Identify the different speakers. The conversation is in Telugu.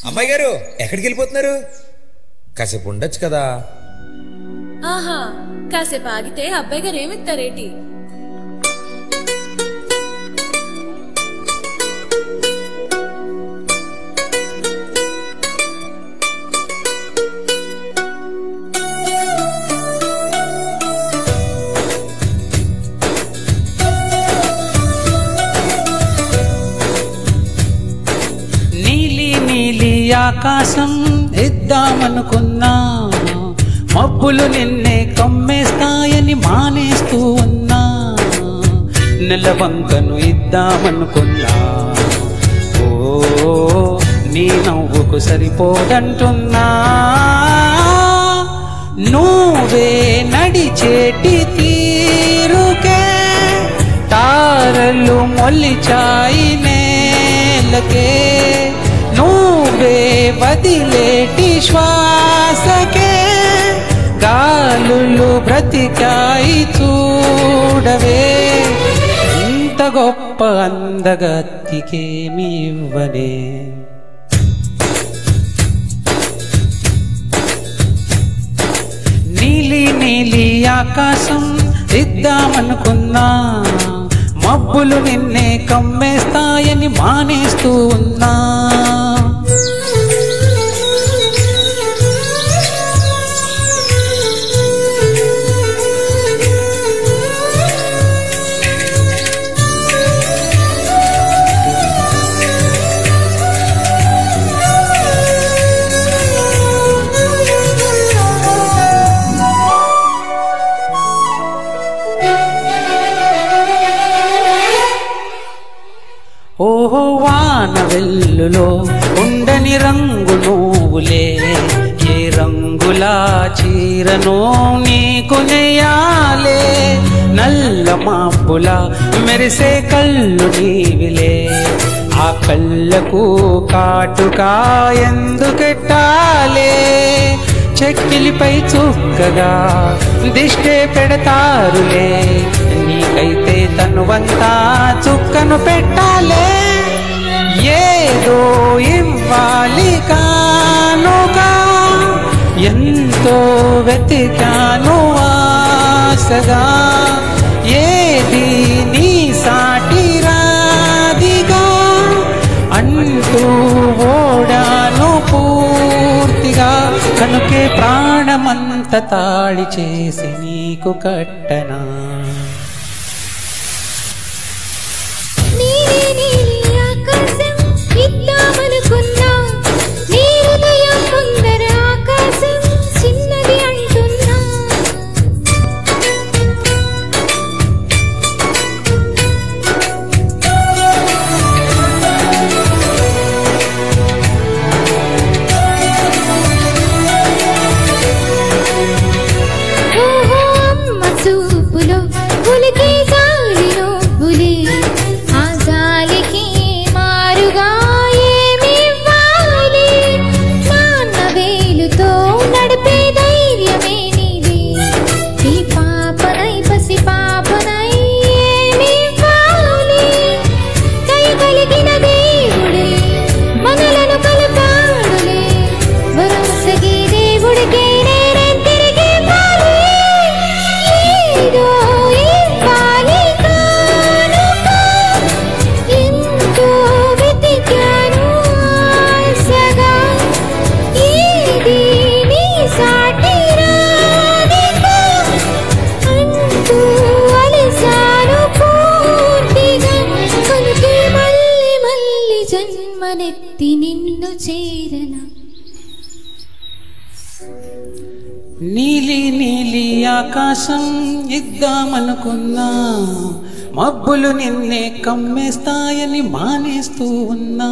Speaker 1: అమ్మాయి గారు ఎక్కడికి వెళ్ళిపోతున్నారు? కాసేపు ఉండొచ్చు కదా.
Speaker 2: ఆహా, కాసేపు ఆగితే అబ్బాయి గారు ఏమిస్తారేటి?
Speaker 3: ఆకాశం ఇద్దామనుకున్నా, మబ్బులు నిన్నే కమ్మేస్తాయని మానేస్తూ ఉన్నా. నెలవంకను ఇద్దామనుకున్నా, ఓ నీ నవ్వుకు సరిపోదంటున్నా. నువ్వే నడిచేటి తీరుకే తారలు మొలిచాయి నేలకే. నువ్వే వదిలేటి శ్వాసకే గాలులు బ్రతికాయి చూడవే. ఇంత గొప్ప అందగత్తికేమి ఇవ్వనే. నీలి నీలి ఆకాశం ఇద్దామనుకున్నా, మబ్బులు నిన్నే కమ్మేస్తాయని మానేస్తూ ఉన్నా. ఓహో వాన వెల్లులో ఉండని రంగు నువ్వులే, ఏ రంగులా చీరనో నీకు నెయ్యాలే. నల్ల మాపులా మెరిసే కళ్ళు నీవిలే, ఆ కళ్ళకు కాటుకా ఎందుకెట్టాలే. చెక్కిలిపై చుక్కగా దిష్టే పెడతారులే, నీకైతే తనువంతా చుక్కను పెట్టాలే. ఏదో ఇవ్వాలి కానుగా, ఎంతో వెతికాను ఆశగా. ఏది నీ సాటి రాదిగా అంటూ ఓడాను పూర్తిగా. కనుకే ప్రాణమంత తాళి చేసి నీకు కట్టనా.
Speaker 4: జన్మనెత్తి నిన్ను చేరన.
Speaker 3: నీలి నీలి ఆకాశం ఇద్దామనుకున్నా, మబ్బులు నిన్నే కమ్మేస్తాయని మానేస్తూ ఉన్నా.